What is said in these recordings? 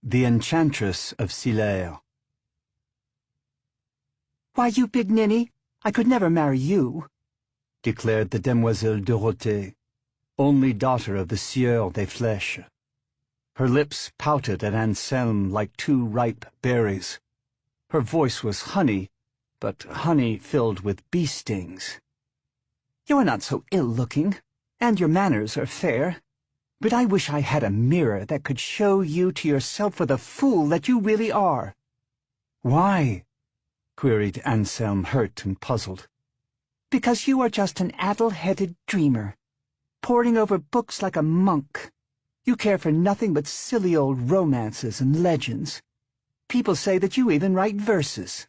The Enchantress of Sylaire. "Why, you big ninny, I could never marry you," declared the Demoiselle Dorothée, only daughter of the Sieur des Flèches. Her lips pouted at Anselme like two ripe berries. Her voice was honey, but honey filled with bee stings. "You are not so ill-looking, and your manners are fair. But I wish I had a mirror that could show you to yourself for the fool that you really are." "Why?" queried Anselme, hurt and puzzled. "Because you are just an addle-headed dreamer, poring over books like a monk. You care for nothing but silly old romances and legends. People say that you even write verses.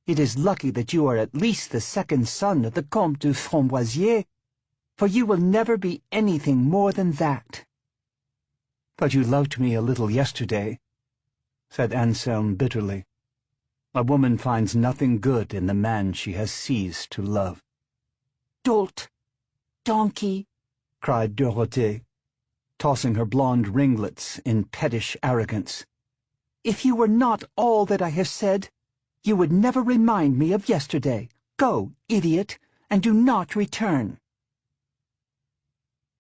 It is lucky that you are at least the second son of the Comte de Framboisier, for you will never be anything more than that." "But you loved me a little yesterday," said Anselme bitterly. "A woman finds nothing good in the man she has ceased to love." "Dolt! Donkey!" cried Dorothée, tossing her blonde ringlets in pettish arrogance. "If you were not all that I have said, you would never remind me of yesterday. Go, idiot, and do not return."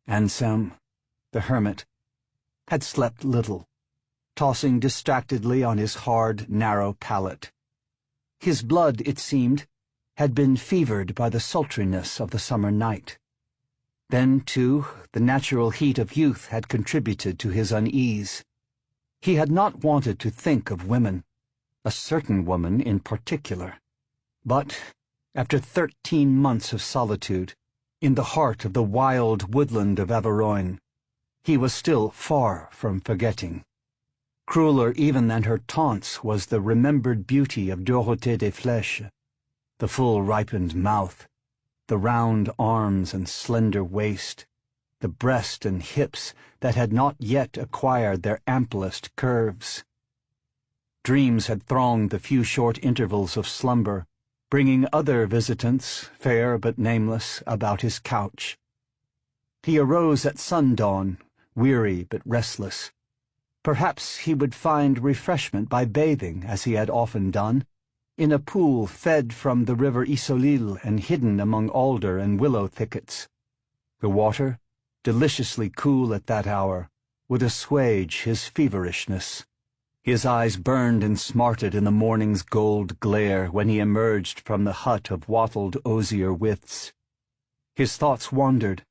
Anselme, the hermit, had slept little, tossing distractedly on his hard, narrow pallet. His blood, it seemed, had been fevered by the sultriness of the summer night. Then, too, the natural heat of youth had contributed to his unease. He had not wanted to think of women, a certain woman in particular. But, after 13 months of solitude, in the heart of the wild woodland of Averoigne, he was still far from forgetting. Crueler even than her taunts was the remembered beauty of Dorothée des Flèches, the full-ripened mouth, the round arms and slender waist, the breast and hips that had not yet acquired their amplest curves. Dreams had thronged the few short intervals of slumber, bringing other visitants, fair but nameless, about his couch. He arose at sundawn, weary but restless. Perhaps he would find refreshment by bathing, as he had often done, in a pool fed from the river Isolille and hidden among alder and willow thickets. The water, deliciously cool at that hour, would assuage his feverishness. His eyes burned and smarted in the morning's gold glare when he emerged from the hut of wattled osier withes. His thoughts wandered,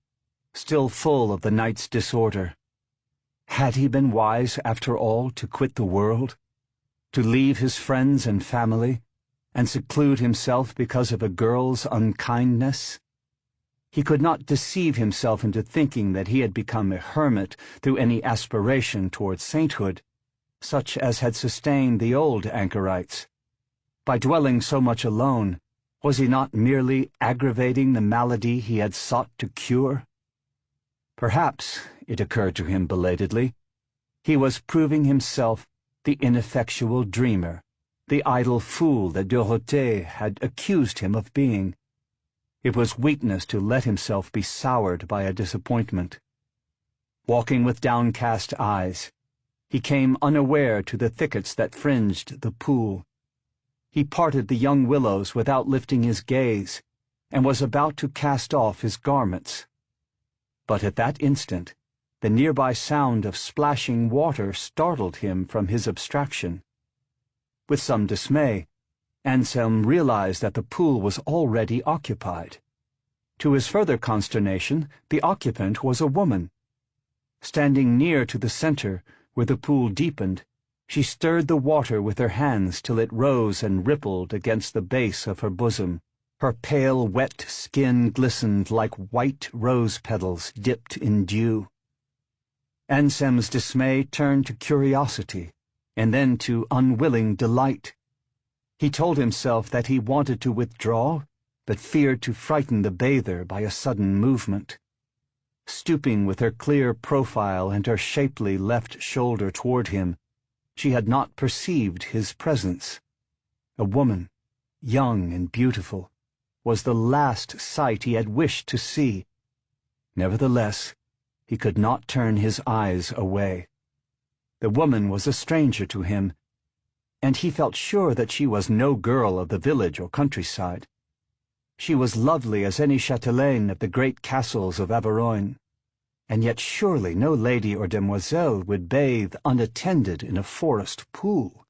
still full of the night's disorder. Had he been wise, after all, to quit the world, to leave his friends and family, and seclude himself because of a girl's unkindness? He could not deceive himself into thinking that he had become a hermit through any aspiration towards sainthood, such as had sustained the old anchorites. By dwelling so much alone, was he not merely aggravating the malady he had sought to cure? Perhaps, it occurred to him belatedly, he was proving himself the ineffectual dreamer, the idle fool that Dorothée had accused him of being. It was weakness to let himself be soured by a disappointment. Walking with downcast eyes, he came unaware to the thickets that fringed the pool. He parted the young willows without lifting his gaze, and was about to cast off his garments. But at that instant, the nearby sound of splashing water startled him from his abstraction. With some dismay, Anselme realized that the pool was already occupied. To his further consternation, the occupant was a woman. Standing near to the center, where the pool deepened, she stirred the water with her hands till it rose and rippled against the base of her bosom. Her pale, wet skin glistened like white rose petals dipped in dew. Anselme's dismay turned to curiosity, and then to unwilling delight. He told himself that he wanted to withdraw, but feared to frighten the bather by a sudden movement. Stooping with her clear profile and her shapely left shoulder toward him, she had not perceived his presence. A woman, young and beautiful, was the last sight he had wished to see. Nevertheless, he could not turn his eyes away. The woman was a stranger to him, and he felt sure that she was no girl of the village or countryside. She was lovely as any chatelaine of the great castles of Avarogne, and yet surely no lady or demoiselle would bathe unattended in a forest pool.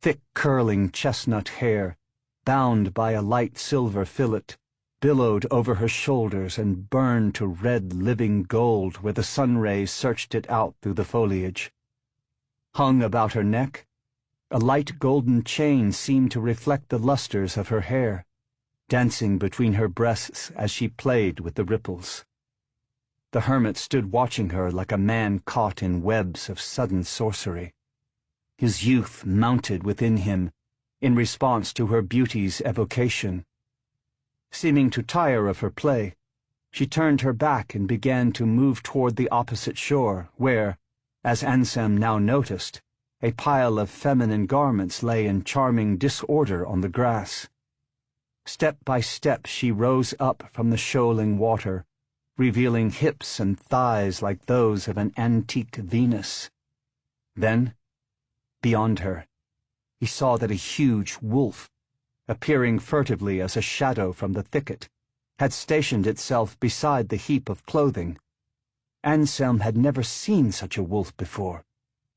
Thick curling chestnut hair, bound by a light silver fillet, billowed over her shoulders and burned to red living gold where the sun rays searched it out through the foliage. Hung about her neck, a light golden chain seemed to reflect the lustres of her hair, dancing between her breasts as she played with the ripples. The hermit stood watching her like a man caught in webs of sudden sorcery. His youth mounted within him in response to her beauty's evocation. Seeming to tire of her play, she turned her back and began to move toward the opposite shore, where, as Anselm now noticed, a pile of feminine garments lay in charming disorder on the grass. Step by step she rose up from the shoaling water, revealing hips and thighs like those of an antique Venus. Then, beyond her, he saw that a huge wolf, appearing furtively as a shadow from the thicket, had stationed itself beside the heap of clothing. Anselm had never seen such a wolf before.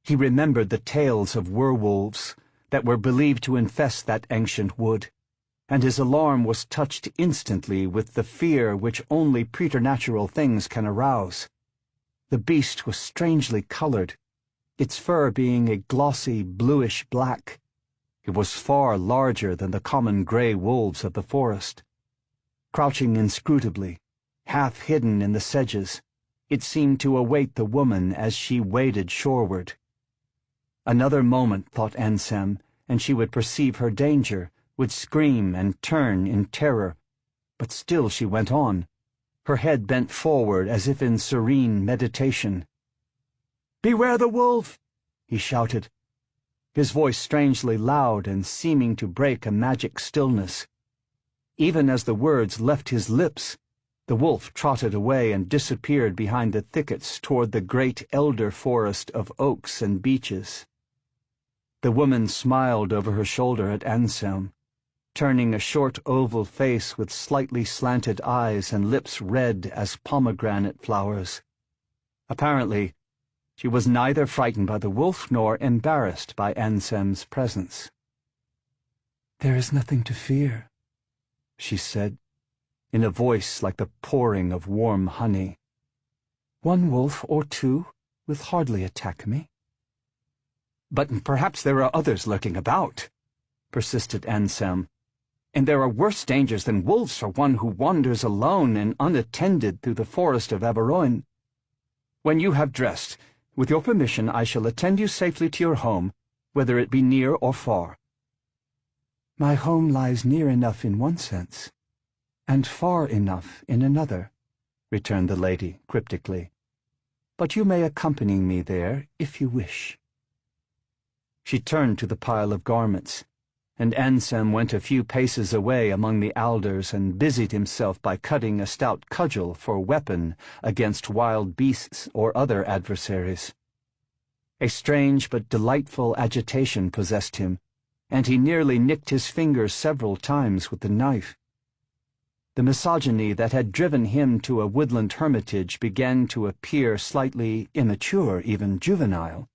He remembered the tales of werewolves that were believed to infest that ancient wood, and his alarm was touched instantly with the fear which only preternatural things can arouse. The beast was strangely colored, its fur being a glossy bluish-black. It was far larger than the common gray wolves of the forest. Crouching inscrutably, half hidden in the sedges, it seemed to await the woman as she waded shoreward. Another moment, thought Anselm, and she would perceive her danger, would scream and turn in terror, but still she went on, her head bent forward as if in serene meditation. "Beware the wolf!" he shouted, his voice strangely loud and seeming to break a magic stillness. Even as the words left his lips, the wolf trotted away and disappeared behind the thickets toward the great elder forest of oaks and beeches. The woman smiled over her shoulder at Anselm, turning a short oval face with slightly slanted eyes and lips red as pomegranate flowers. Apparently, she was neither frightened by the wolf nor embarrassed by Anselm's presence. "There is nothing to fear," she said, in a voice like the pouring of warm honey. "One wolf or two will hardly attack me." "But perhaps there are others lurking about," persisted Anselm, "and there are worse dangers than wolves for one who wanders alone and unattended through the forest of Avarogne. When you have dressed, with your permission I shall attend you safely to your home, whether it be near or far." "My home lies near enough in one sense, and far enough in another," returned the lady cryptically. "But you may accompany me there if you wish." She turned to the pile of garments, and Anselm went a few paces away among the alders and busied himself by cutting a stout cudgel for weapon against wild beasts or other adversaries. A strange but delightful agitation possessed him, and he nearly nicked his fingers several times with the knife. The misogyny that had driven him to a woodland hermitage began to appear slightly immature, even juvenile.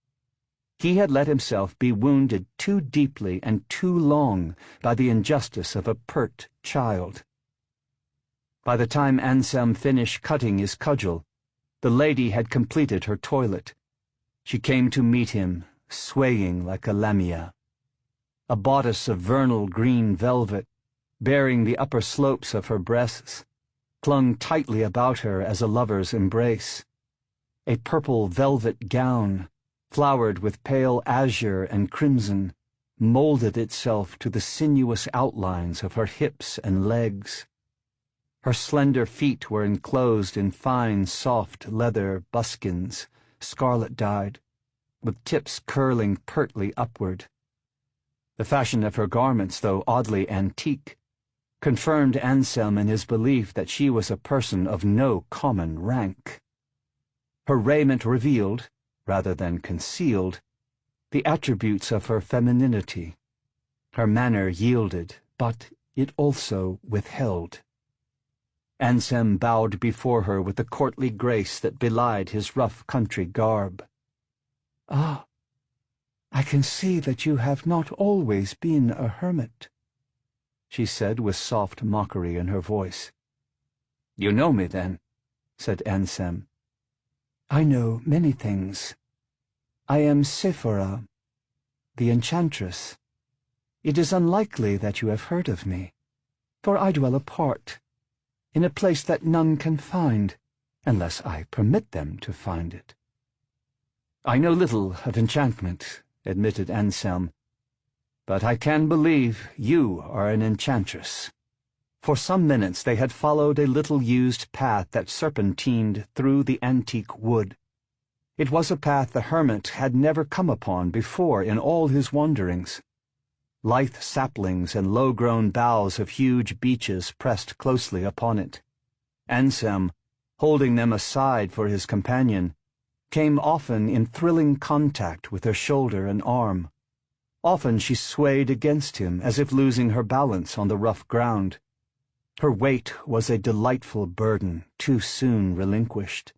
He had let himself be wounded too deeply and too long by the injustice of a pert child. By the time Anselm finished cutting his cudgel, the lady had completed her toilet. She came to meet him, swaying like a lamia. A bodice of vernal green velvet, bearing the upper slopes of her breasts, clung tightly about her as a lover's embrace. A purple velvet gown, flowered with pale azure and crimson, molded itself to the sinuous outlines of her hips and legs. Her slender feet were enclosed in fine, soft leather buskins, scarlet-dyed, with tips curling pertly upward. The fashion of her garments, though oddly antique, confirmed Anselm in his belief that she was a person of no common rank. Her raiment revealed, rather than concealed, the attributes of her femininity. Her manner yielded, but it also withheld. Ansem bowed before her with the courtly grace that belied his rough country garb. "Ah, I can see that you have not always been a hermit," she said with soft mockery in her voice. "You know me, then?" said Ansem. "I know many things. I am Sylaire, the Enchantress. It is unlikely that you have heard of me, for I dwell apart, in a place that none can find, unless I permit them to find it." "I know little of enchantment," admitted Ansem, "but I can believe you are an enchantress." For some minutes they had followed a little-used path that serpentined through the antique wood. It was a path the hermit had never come upon before in all his wanderings. Lithe saplings and low-grown boughs of huge beeches pressed closely upon it. Ansem, holding them aside for his companion, came often in thrilling contact with her shoulder and arm. Often she swayed against him as if losing her balance on the rough ground. Her weight was a delightful burden, too soon relinquished.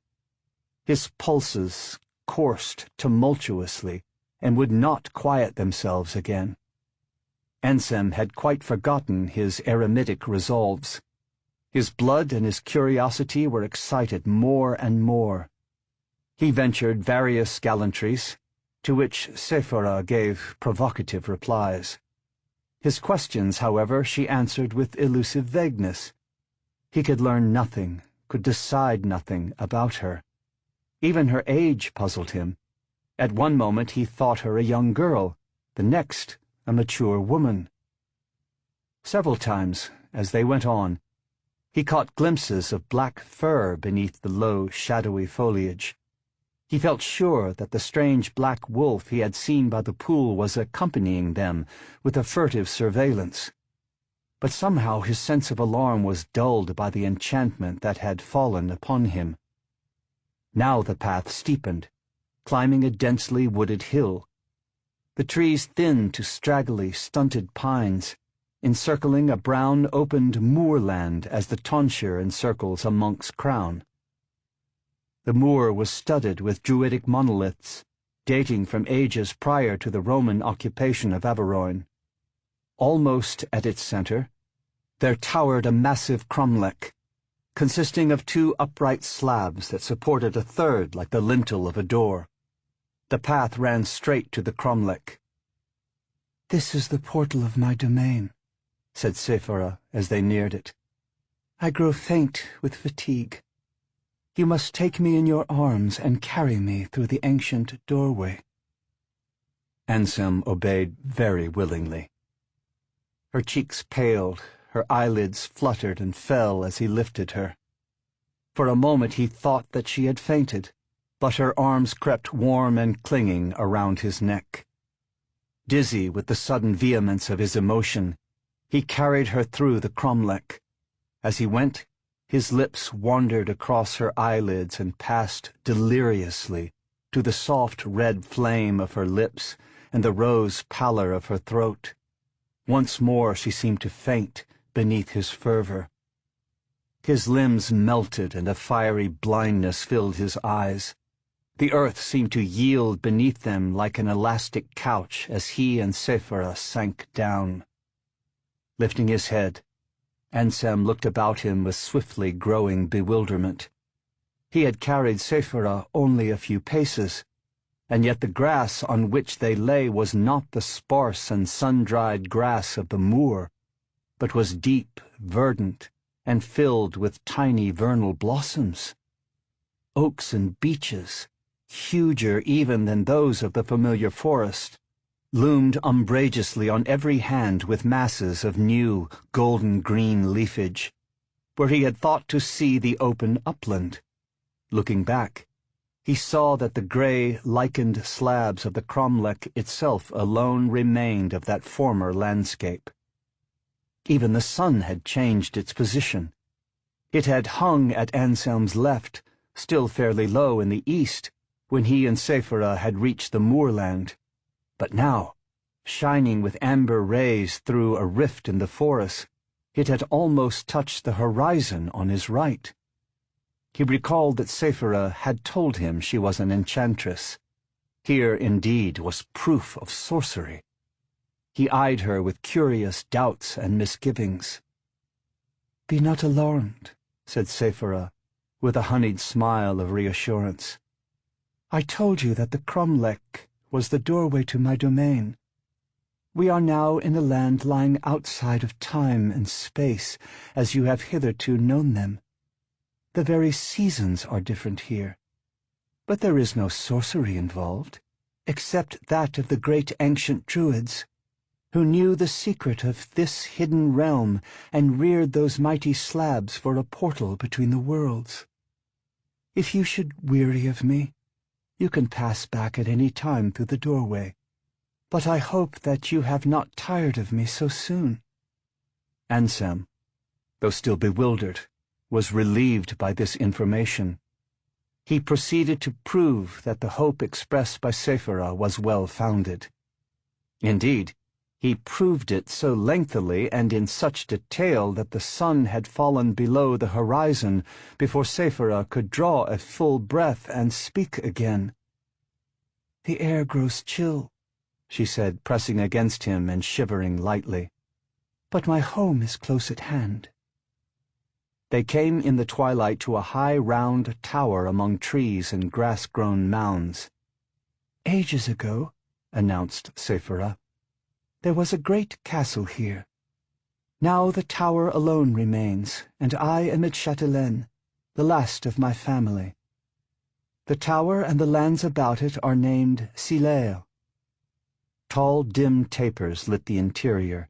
His pulses coursed tumultuously and would not quiet themselves again. Ansem had quite forgotten his eremitic resolves. His blood and his curiosity were excited more and more. He ventured various gallantries, to which Sylaire gave provocative replies. His questions, however, she answered with elusive vagueness. He could learn nothing, could decide nothing about her. Even her age puzzled him. At one moment he thought her a young girl, the next a mature woman. Several times, as they went on, he caught glimpses of black fur beneath the low, shadowy foliage. He felt sure that the strange black wolf he had seen by the pool was accompanying them with a furtive surveillance. But somehow his sense of alarm was dulled by the enchantment that had fallen upon him. Now the path steepened, climbing a densely wooded hill. The trees thinned to straggly, stunted pines, encircling a brown, opened moorland as the tonsure encircles a monk's crown. The moor was studded with druidic monoliths, dating from ages prior to the Roman occupation of Averoigne. Almost at its center, there towered a massive cromlech, consisting of two upright slabs that supported a third like the lintel of a door. The path ran straight to the cromlech. "This is the portal of my domain," said Sylaire as they neared it. "I grow faint with fatigue. You must take me in your arms and carry me through the ancient doorway." Ansem obeyed very willingly. Her cheeks paled, her eyelids fluttered and fell as he lifted her. For a moment he thought that she had fainted, but her arms crept warm and clinging around his neck. Dizzy with the sudden vehemence of his emotion, he carried her through the cromlech. As he went, his lips wandered across her eyelids and passed deliriously to the soft red flame of her lips and the rose pallor of her throat. Once more she seemed to faint beneath his fervor. His limbs melted and a fiery blindness filled his eyes. The earth seemed to yield beneath them like an elastic couch as he and Sylaire sank down. Lifting his head, Ansem looked about him with swiftly growing bewilderment. He had carried Sylaire only a few paces, and yet the grass on which they lay was not the sparse and sun-dried grass of the moor, but was deep, verdant, and filled with tiny vernal blossoms. Oaks and beeches, huger even than those of the familiar forest, loomed umbrageously on every hand with masses of new, golden-green leafage, where he had thought to see the open upland. Looking back, he saw that the grey, lichened slabs of the cromlech itself alone remained of that former landscape. Even the sun had changed its position. It had hung at Anselm's left, still fairly low in the east, when he and Sylaire had reached the moorland, but now, shining with amber rays through a rift in the forest, it had almost touched the horizon on his right. He recalled that Sylaire had told him she was an enchantress. Here, indeed, was proof of sorcery. He eyed her with curious doubts and misgivings. "Be not alarmed," said Sylaire, with a honeyed smile of reassurance. "I told you that the cromlech was the doorway to my domain. We are now in a land lying outside of time and space, as you have hitherto known them. The very seasons are different here. But there is no sorcery involved, except that of the great ancient druids, who knew the secret of this hidden realm and reared those mighty slabs for a portal between the worlds. If you should weary of me, you can pass back at any time through the doorway. But I hope that you have not tired of me so soon." Ansem, though still bewildered, was relieved by this information. He proceeded to prove that the hope expressed by Sylaire was well-founded. Indeed, he proved it so lengthily and in such detail that the sun had fallen below the horizon before Sylaire could draw a full breath and speak again. "The air grows chill," she said, pressing against him and shivering lightly. "But my home is close at hand." They came in the twilight to a high round tower among trees and grass-grown mounds. "Ages ago," announced Sylaire, "there was a great castle here. Now the tower alone remains, and I am its chatelaine, the last of my family. The tower and the lands about it are named Sylaire." Tall, dim tapers lit the interior,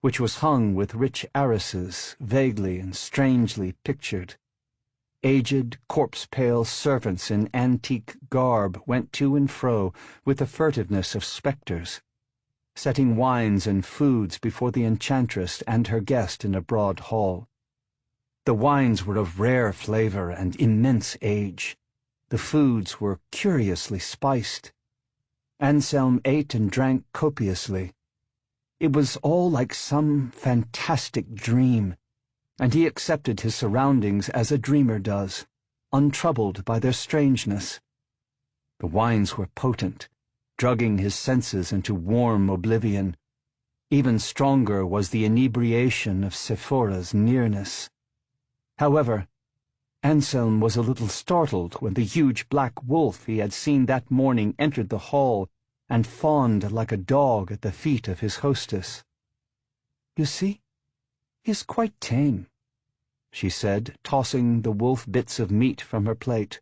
which was hung with rich arrases, vaguely and strangely pictured. Aged, corpse-pale servants in antique garb went to and fro with the furtiveness of spectres, setting wines and foods before the Enchantress and her guest in a broad hall. The wines were of rare flavor and immense age. The foods were curiously spiced. Ansem ate and drank copiously. It was all like some fantastic dream, and he accepted his surroundings as a dreamer does, untroubled by their strangeness. The wines were potent, drugging his senses into warm oblivion. Even stronger was the inebriation of Sylare's nearness. However, Ansem was a little startled when the huge black wolf he had seen that morning entered the hall and fawned like a dog at the feet of his hostess. "You see, he is quite tame," she said, tossing the wolf bits of meat from her plate.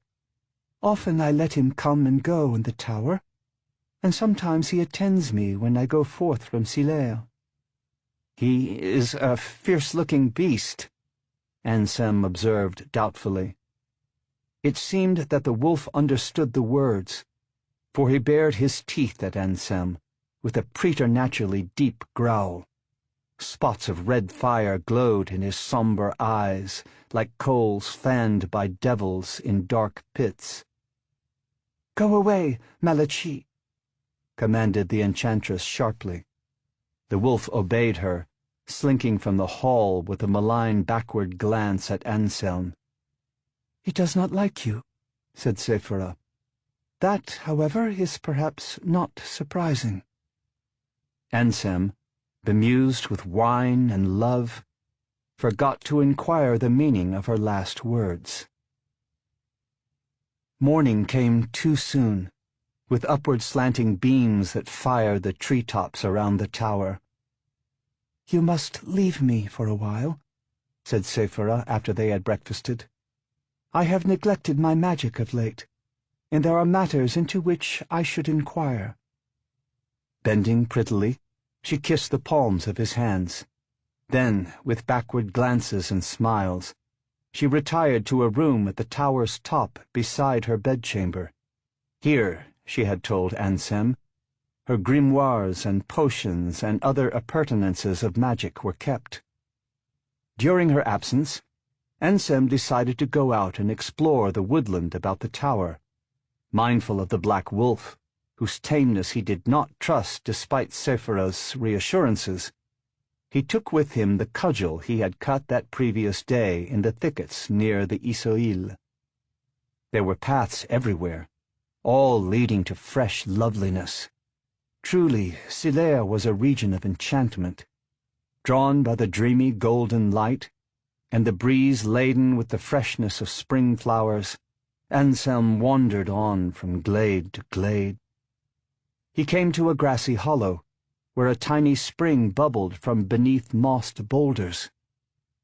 "Often I let him come and go in the tower, and sometimes he attends me when I go forth from Sylaire." "He is a fierce-looking beast," Ansem observed doubtfully. It seemed that the wolf understood the words, for he bared his teeth at Ansem with a preternaturally deep growl. Spots of red fire glowed in his somber eyes, like coals fanned by devils in dark pits. "Go away, Malachi," commanded the Enchantress sharply. The wolf obeyed her, slinking from the hall with a malign backward glance at Ansem. "He does not like you," said Sylaire. "That, however, is perhaps not surprising." Ansem, bemused with wine and love, forgot to inquire the meaning of her last words. Morning came too soon, with upward slanting beams that fired the tree-tops around the tower. "You must leave me for a while," said Sylaire after they had breakfasted. "I have neglected my magic of late, and there are matters into which I should inquire." Bending prettily, she kissed the palms of his hands. Then, with backward glances and smiles, she retired to a room at the tower's top beside her bedchamber. Here, she had told Ansem, her grimoires and potions and other appurtenances of magic were kept. During her absence, Ansem decided to go out and explore the woodland about the tower. mindful of the black wolf, whose tameness he did not trust despite Séphira's reassurances. He took with him the cudgel he had cut that previous day in the thickets near the Isoile. There were paths everywhere, all leading to fresh loveliness. Truly, Sylaire was a region of enchantment. Drawn by the dreamy golden light, and the breeze laden with the freshness of spring flowers, Anselm wandered on from glade to glade. He came to a grassy hollow, where a tiny spring bubbled from beneath mossed boulders.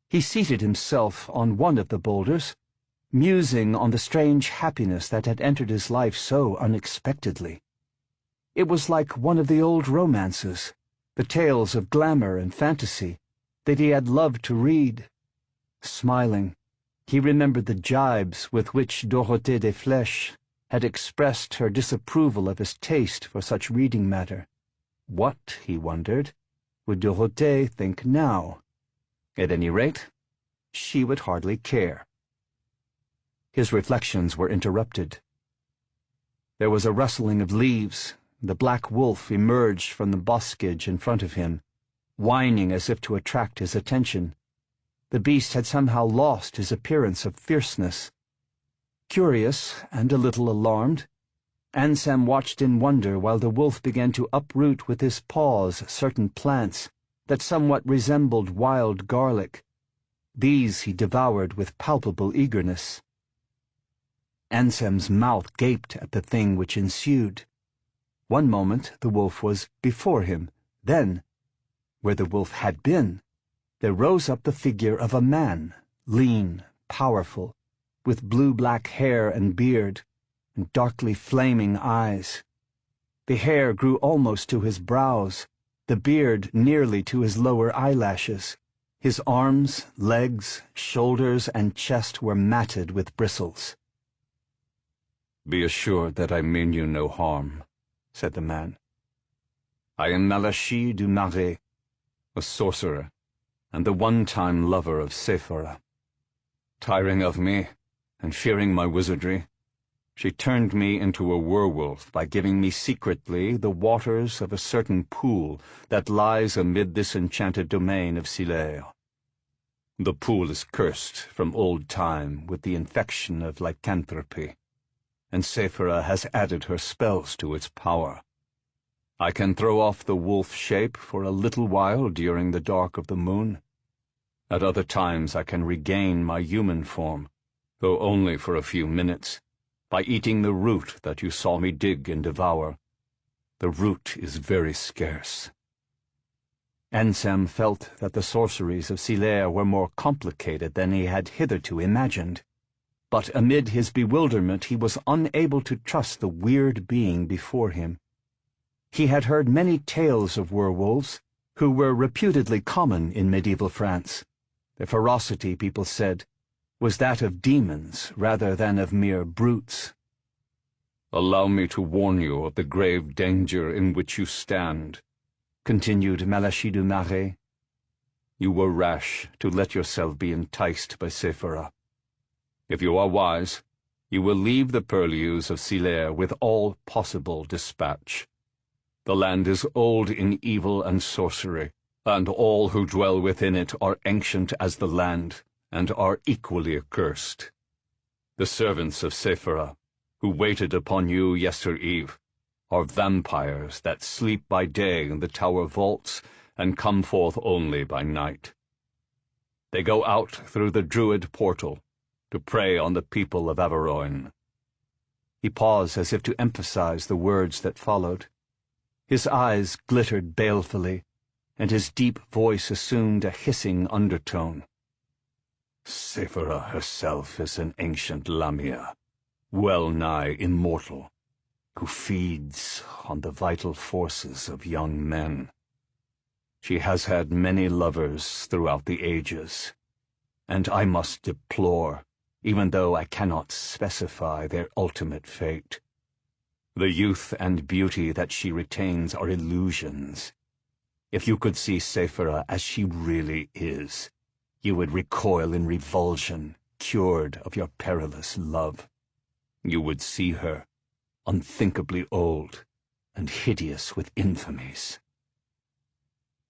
He seated himself on one of the boulders, musing on the strange happiness that had entered his life so unexpectedly. It was like one of the old romances, the tales of glamour and fantasy that he had loved to read. Smiling, he remembered the jibes with which Dorothée des Flèches had expressed her disapproval of his taste for such reading matter. What, he wondered, would Dorothée think now? At any rate, she would hardly care. His reflections were interrupted. There was a rustling of leaves. The black wolf emerged from the boscage in front of him, whining as if to attract his attention. The beast had somehow lost his appearance of fierceness. Curious and a little alarmed, Anselm watched in wonder while the wolf began to uproot with his paws certain plants that somewhat resembled wild garlic. These he devoured with palpable eagerness. Anselm's mouth gaped at the thing which ensued. One moment the wolf was before him, then, where the wolf had been, there rose up the figure of a man, lean, powerful, with blue-black hair and beard, and darkly flaming eyes. The hair grew almost to his brows, the beard nearly to his lower eyelashes. His arms, legs, shoulders, and chest were matted with bristles. "Be assured that I mean you no harm," said the man. "I am Malachie du Marais, a sorcerer, and the one-time lover of Séphira. Tiring of me, and fearing my wizardry, she turned me into a werewolf by giving me secretly the waters of a certain pool that lies amid this enchanted domain of Sylaire. The pool is cursed from old time with the infection of lycanthropy, and Séphira has added her spells to its power. I can throw off the wolf shape for a little while during the dark of the moon. At other times I can regain my human form, though only for a few minutes, by eating the root that you saw me dig and devour. The root is very scarce." Anselm felt that the sorceries of Sylaire were more complicated than he had hitherto imagined. But amid his bewilderment he was unable to trust the weird being before him. He had heard many tales of werewolves, who were reputedly common in medieval France. Their ferocity, people said, was that of demons rather than of mere brutes. "Allow me to warn you of the grave danger in which you stand," continued Malachie du Marais. "You were rash to let yourself be enticed by Séphira. If you are wise, you will leave the purlieus of Sylaire with all possible dispatch. The land is old in evil and sorcery, and all who dwell within it are ancient as the land, and are equally accursed. The servants of Séphira, who waited upon you yestereve, are vampires that sleep by day in the tower vaults and come forth only by night. They go out through the druid portal to prey on the people of Averoigne." He paused as if to emphasize the words that followed. His eyes glittered balefully, and his deep voice assumed a hissing undertone. "Séphira herself is an ancient Lamia, well-nigh immortal, who feeds on the vital forces of young men. She has had many lovers throughout the ages, and I must deplore, even though I cannot specify their ultimate fate. The youth and beauty that she retains are illusions. If you could see Séphira as she really is, you would recoil in revulsion, cured of your perilous love. You would see her unthinkably old, and hideous with infamies.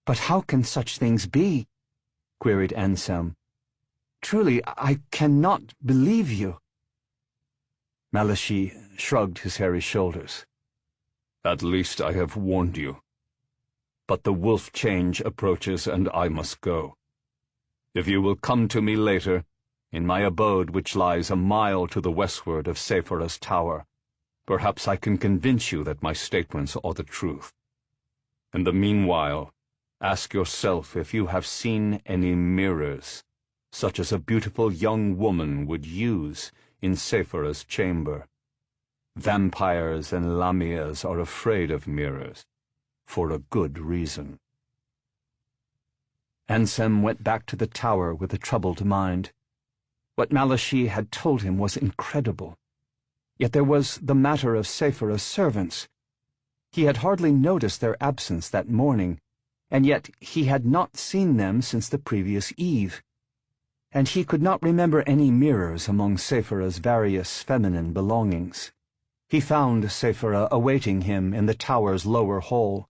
"But how can such things be?" queried Anselm. "Truly, I cannot believe you." Malachy shrugged his hairy shoulders. "At least I have warned you. But the wolf change approaches, and I must go. If you will come to me later, in my abode which lies a mile to the westward of Sylare's tower, perhaps I can convince you that my statements are the truth. In the meanwhile, ask yourself if you have seen any mirrors, such as a beautiful young woman would use in Sylare's chamber. Vampires and lamias are afraid of mirrors, for a good reason." Anselm went back to the tower with a troubled mind. What Malachy had told him was incredible. Yet there was the matter of Sylare's servants. He had hardly noticed their absence that morning, and yet he had not seen them since the previous eve. And he could not remember any mirrors among Sylare's various feminine belongings. He found Sylara awaiting him in the tower's lower hall.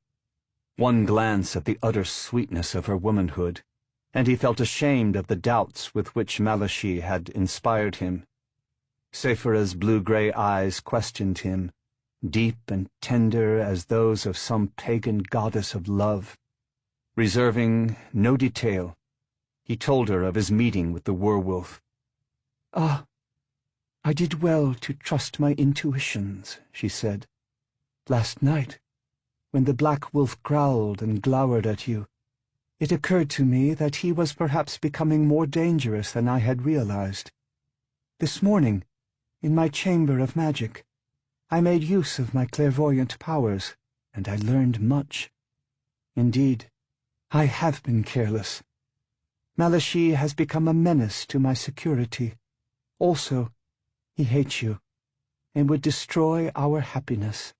One glance at the utter sweetness of her womanhood, and he felt ashamed of the doubts with which Malachy had inspired him. Syara's blue-gray eyes questioned him, deep and tender as those of some pagan goddess of love. Reserving no detail, he told her of his meeting with the werewolf. "Ah, I did well to trust my intuitions," she said. "Last night, when the black wolf growled and glowered at you, it occurred to me that he was perhaps becoming more dangerous than I had realized. This morning, in my chamber of magic, I made use of my clairvoyant powers, and I learned much. Indeed, I have been careless. Malachy has become a menace to my security. Also, he hates you, and would destroy our happiness."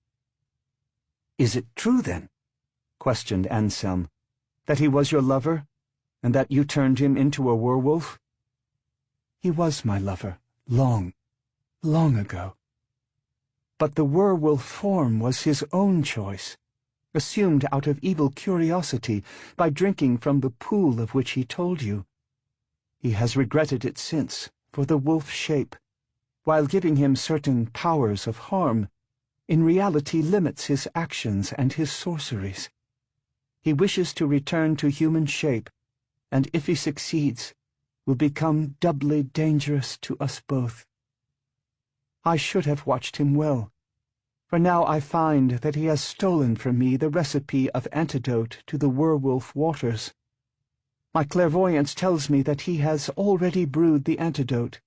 "Is it true, then," questioned Anselm, "that he was your lover, and that you turned him into a werewolf?" "He was my lover, long, long ago. But the werewolf form was his own choice, assumed out of evil curiosity by drinking from the pool of which he told you. He has regretted it since, for the wolf shape, while giving him certain powers of harm, in reality limits his actions and his sorceries. He wishes to return to human shape, and if he succeeds, will become doubly dangerous to us both. I should have watched him well, for now I find that he has stolen from me the recipe of antidote to the werewolf waters. My clairvoyance tells me that he has already brewed the antidote,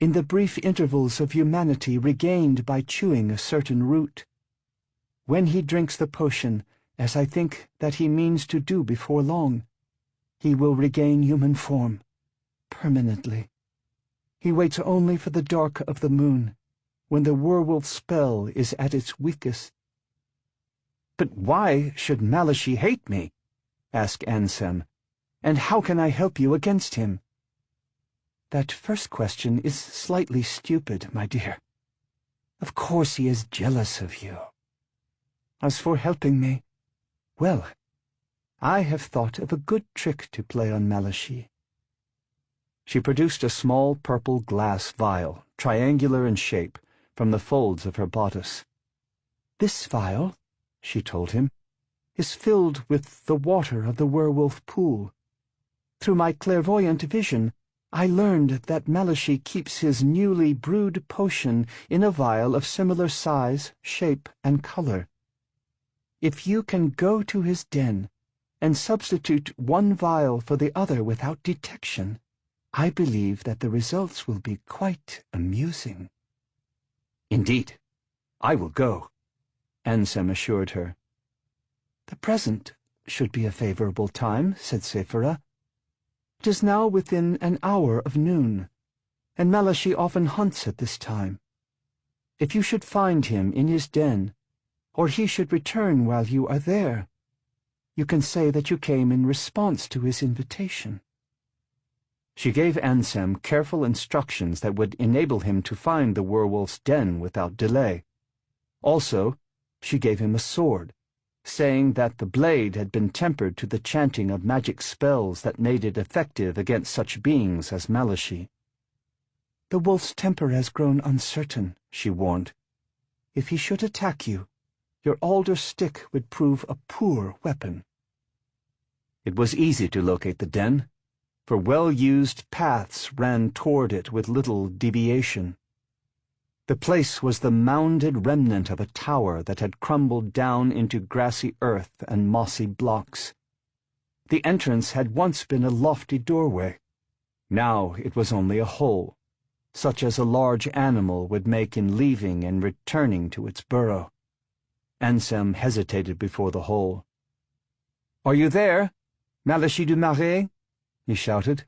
in the brief intervals of humanity regained by chewing a certain root. When he drinks the potion, as I think that he means to do before long, he will regain human form, permanently. He waits only for the dark of the moon, when the werewolf spell is at its weakest." "But why should Malachy hate me?" asked Anselm. "And how can I help you against him?" "That first question is slightly stupid, my dear. Of course he is jealous of you. As for helping me, well, I have thought of a good trick to play on Malachy." She produced a small purple glass vial, triangular in shape, from the folds of her bodice. "This vial," she told him, "is filled with the water of the werewolf pool. Through my clairvoyant vision, I learned that Malachy keeps his newly brewed potion in a vial of similar size, shape, and color. If you can go to his den and substitute one vial for the other without detection, I believe that the results will be quite amusing." "Indeed, I will go," Anselm assured her. "The present should be a favorable time," said Sylara. "It is now within an hour of noon, and Malachy often hunts at this time. If you should find him in his den, or he should return while you are there, you can say that you came in response to his invitation." She gave Anselm careful instructions that would enable him to find the werewolf's den without delay. Also, she gave him a sword, saying that the blade had been tempered to the chanting of magic spells that made it effective against such beings as Malachi. "The wolf's temper has grown uncertain," she warned. "If he should attack you, your alder stick would prove a poor weapon." It was easy to locate the den, for well-used paths ran toward it with little deviation. The place was the mounded remnant of a tower that had crumbled down into grassy earth and mossy blocks. The entrance had once been a lofty doorway. Now it was only a hole, such as a large animal would make in leaving and returning to its burrow. Ansem hesitated before the hole. "Are you there, Malachi du Marais?" he shouted.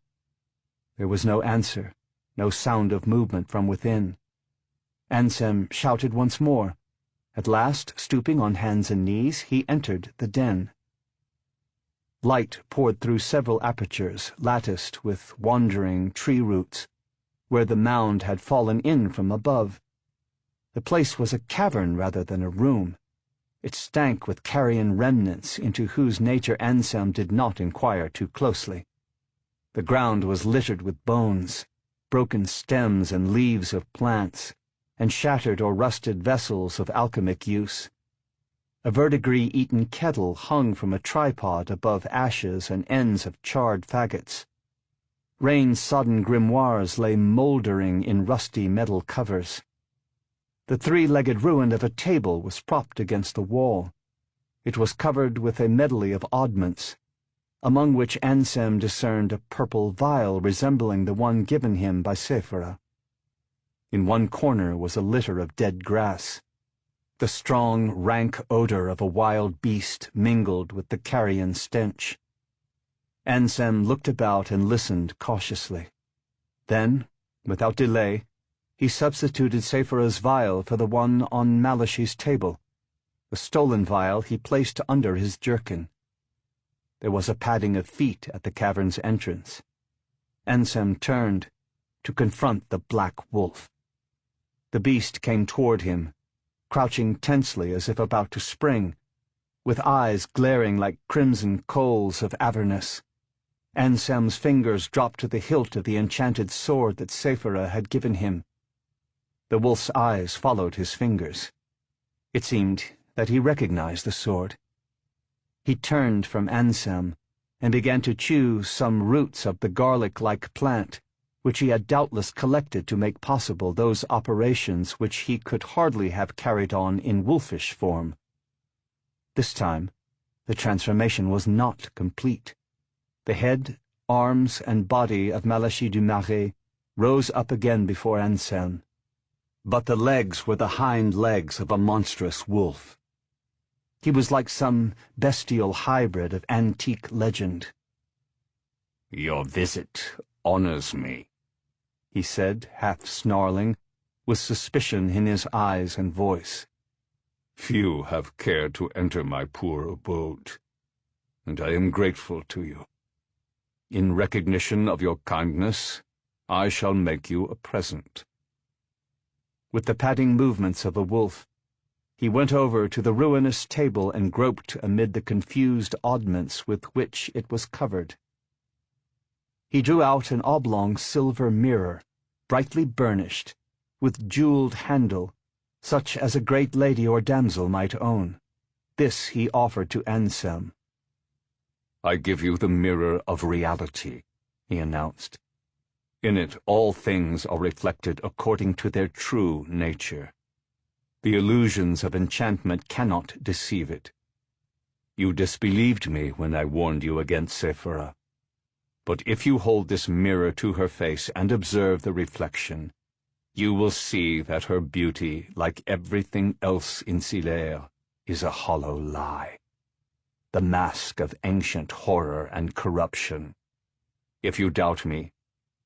There was no answer, no sound of movement from within. Ansem shouted once more. At last, stooping on hands and knees, he entered the den. Light poured through several apertures, latticed with wandering tree roots, where the mound had fallen in from above. The place was a cavern rather than a room. It stank with carrion remnants into whose nature Ansem did not inquire too closely. The ground was littered with bones, broken stems and leaves of plants, and shattered or rusted vessels of alchemic use. A verdigris-eaten kettle hung from a tripod above ashes and ends of charred faggots. Rain-sodden grimoires lay mouldering in rusty metal covers. The three-legged ruin of a table was propped against the wall. It was covered with a medley of oddments, among which Ansem discerned a purple vial resembling the one given him by Sylaire. In one corner was a litter of dead grass. The strong, rank odor of a wild beast mingled with the carrion stench. Ansem looked about and listened cautiously. Then, without delay, he substituted Sylare's vial for the one on Malachi's table. The stolen vial he placed under his jerkin. There was a padding of feet at the cavern's entrance. Ansem turned to confront the black wolf. The beast came toward him, crouching tensely as if about to spring, with eyes glaring like crimson coals of Avernus. Ansem's fingers dropped to the hilt of the enchanted sword that Sylaire had given him. The wolf's eyes followed his fingers. It seemed that he recognized the sword. He turned from Ansem and began to chew some roots of the garlic-like plant, which he had doubtless collected to make possible those operations which he could hardly have carried on in wolfish form. This time, the transformation was not complete. The head, arms, and body of Malachi du Marais rose up again before Ansem, but the legs were the hind legs of a monstrous wolf. He was like some bestial hybrid of antique legend. "Your visit honors me," he said, half snarling, with suspicion in his eyes and voice. "Few have cared to enter my poor abode, and I am grateful to you. In recognition of your kindness, I shall make you a present." With the padding movements of a wolf, he went over to the ruinous table and groped amid the confused oddments with which it was covered. He drew out an oblong silver mirror, brightly burnished, with jeweled handle, such as a great lady or damsel might own. This he offered to Ansem. "I give you the mirror of reality," he announced. "In it all things are reflected according to their true nature. The illusions of enchantment cannot deceive it. You disbelieved me when I warned you against Sylaire. But if you hold this mirror to her face and observe the reflection, you will see that her beauty, like everything else in Sylaire, is a hollow lie, the mask of ancient horror and corruption. If you doubt me,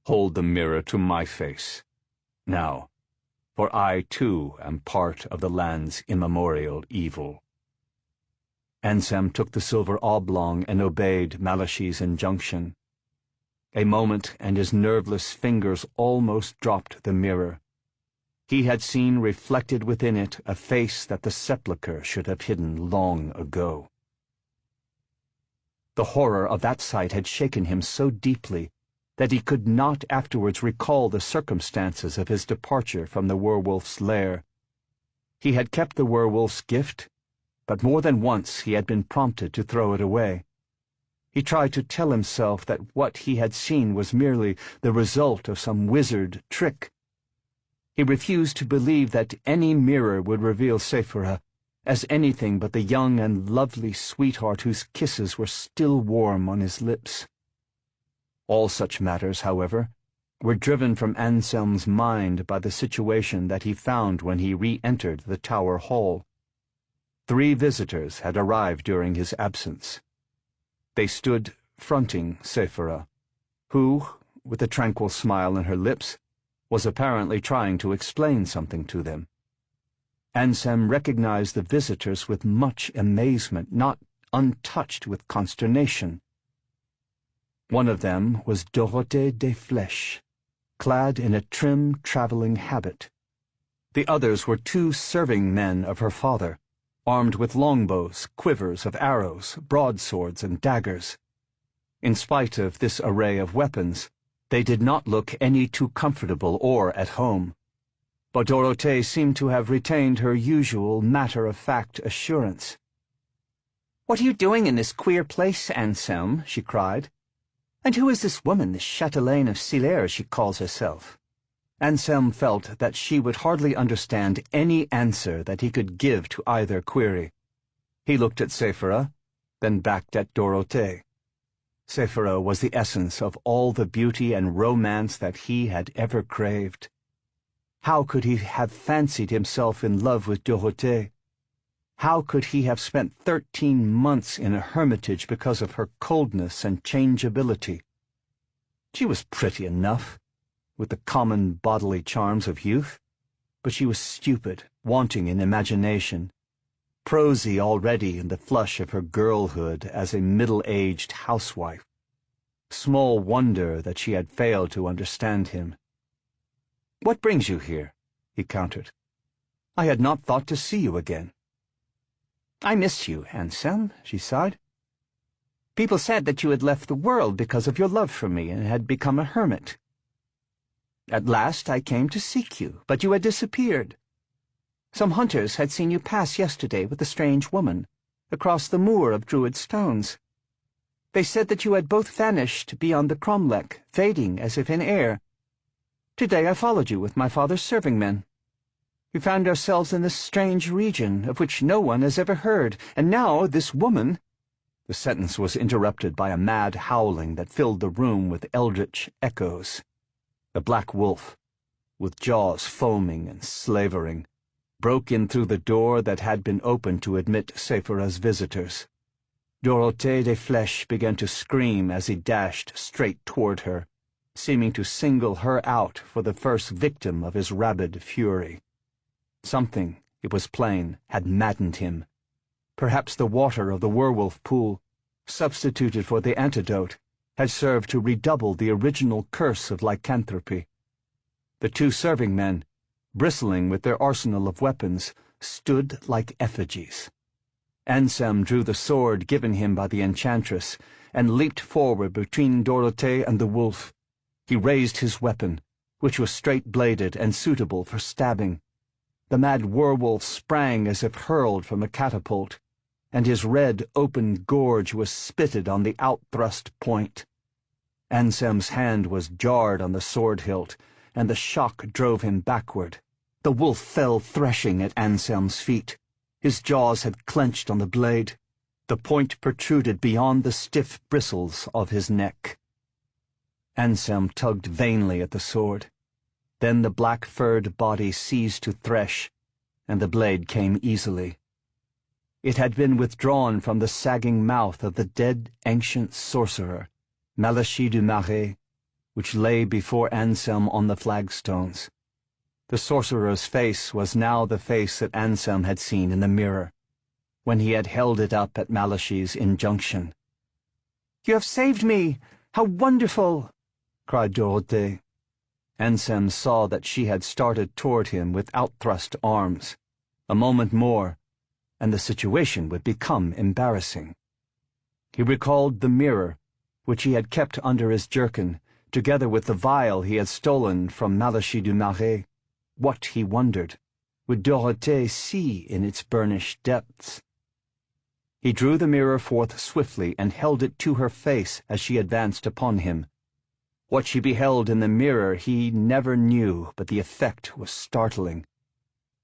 hold the mirror to my face. Now, for I, too, am part of the land's immemorial evil." Ansem took the silver oblong and obeyed Malachi's injunction. A moment, and his nerveless fingers almost dropped the mirror. He had seen reflected within it a face that the sepulchre should have hidden long ago. The horror of that sight had shaken him so deeply that he could not afterwards recall the circumstances of his departure from the werewolf's lair. He had kept the werewolf's gift, but more than once he had been prompted to throw it away. He tried to tell himself that what he had seen was merely the result of some wizard trick. He refused to believe that any mirror would reveal Sylaire as anything but the young and lovely sweetheart whose kisses were still warm on his lips. All such matters, however, were driven from Anselm's mind by the situation that he found when he re-entered the tower hall. 3 visitors had arrived during his absence. They stood fronting Sylaire, who, with a tranquil smile on her lips, was apparently trying to explain something to them. Anselm recognized the visitors with much amazement, not untouched with consternation. One of them was Dorothée des Flèches, clad in a trim traveling habit. The others were 2 serving men of her father, armed with longbows, quivers of arrows, broadswords, and daggers. In spite of this array of weapons, they did not look any too comfortable or at home. But Dorothée seemed to have retained her usual matter-of-fact assurance. "What are you doing in this queer place, Anselm?" she cried. "And who is this woman, this chatelaine of Sylaire, she calls herself?" Anselm felt that she would hardly understand any answer that he could give to either query. He looked at Sylaire, then back at Dorothée. Sylaire was the essence of all the beauty and romance that he had ever craved. How could he have fancied himself in love with Dorothée? How could he have spent 13 months in a hermitage because of her coldness and changeability? She was pretty enough, with the common bodily charms of youth, but she was stupid, wanting in imagination, prosy already in the flush of her girlhood as a middle-aged housewife. Small wonder that she had failed to understand him. "What brings you here?" he countered. "I had not thought to see you again." "I miss you, Anselm," she sighed. "People said that you had left the world because of your love for me and had become a hermit. At last I came to seek you, but you had disappeared. Some hunters had seen you pass yesterday with a strange woman, across the moor of Druid stones. They said that you had both vanished beyond the cromlech, fading as if in air. Today I followed you with my father's serving men. We found ourselves in this strange region of which no one has ever heard, and now this woman—" The sentence was interrupted by a mad howling that filled the room with eldritch echoes. The black wolf, with jaws foaming and slavering, broke in through the door that had been opened to admit Sylaire's visitors. Dorothée des Flèches began to scream as he dashed straight toward her, seeming to single her out for the first victim of his rabid fury. Something, it was plain, had maddened him. Perhaps the water of the werewolf pool, substituted for the antidote, had served to redouble the original curse of lycanthropy. The 2 serving men, bristling with their arsenal of weapons, stood like effigies. Anselm drew the sword given him by the Enchantress and leaped forward between Dorothée and the wolf. He raised his weapon, which was straight-bladed and suitable for stabbing. The mad werewolf sprang as if hurled from a catapult, and his red, open gorge was spitted on the outthrust point. Anselm's hand was jarred on the sword hilt, and the shock drove him backward. The wolf fell threshing at Anselm's feet. His jaws had clenched on the blade. The point protruded beyond the stiff bristles of his neck. Anselm tugged vainly at the sword. Then the black-furred body ceased to thresh, and the blade came easily. It had been withdrawn from the sagging mouth of the dead ancient sorcerer, Malachie du Marais, which lay before Anselm on the flagstones. The sorcerer's face was now the face that Anselm had seen in the mirror, when he had held it up at Malachie's injunction. "You have saved me! How wonderful!" cried Dorothée. Ansem saw that she had started toward him with outthrust arms. A moment more, and the situation would become embarrassing. He recalled the mirror, which he had kept under his jerkin, together with the vial he had stolen from Malachy du Marais. What, he wondered, would Dorothée see in its burnished depths? He drew the mirror forth swiftly and held it to her face as she advanced upon him. What she beheld in the mirror he never knew, but the effect was startling.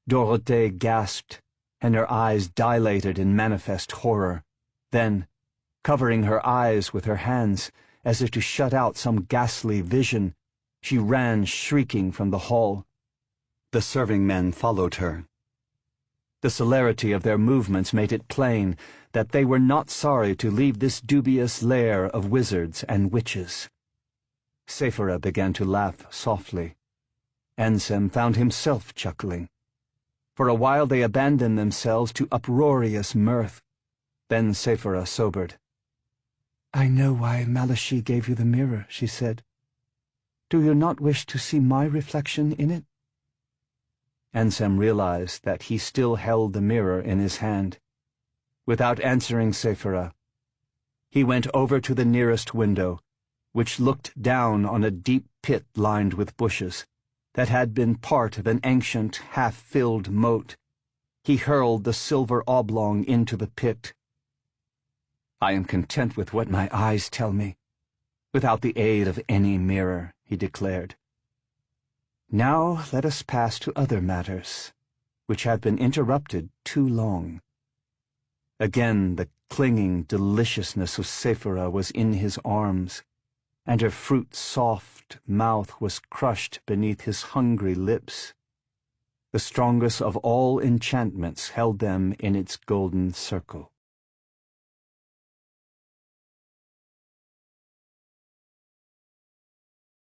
Dorothée gasped, and her eyes dilated in manifest horror. Then, covering her eyes with her hands, as if to shut out some ghastly vision, she ran shrieking from the hall. The serving men followed her. The celerity of their movements made it plain that they were not sorry to leave this dubious lair of wizards and witches. Sylaire began to laugh softly. Ansem found himself chuckling. For a while they abandoned themselves to uproarious mirth. Then Sylaire sobered. "I know why Malachy gave you the mirror," she said. "Do you not wish to see my reflection in it?" Ansem realized that he still held the mirror in his hand. Without answering Sylaire, he went over to the nearest window, which looked down on a deep pit lined with bushes, that had been part of an ancient, half-filled moat. He hurled the silver oblong into the pit. "I am content with what my eyes tell me, without the aid of any mirror," he declared. "Now let us pass to other matters, which have been interrupted too long." Again the clinging deliciousness of Sylaire was in his arms, and her fruit-soft mouth was crushed beneath his hungry lips. The strongest of all enchantments held them in its golden circle.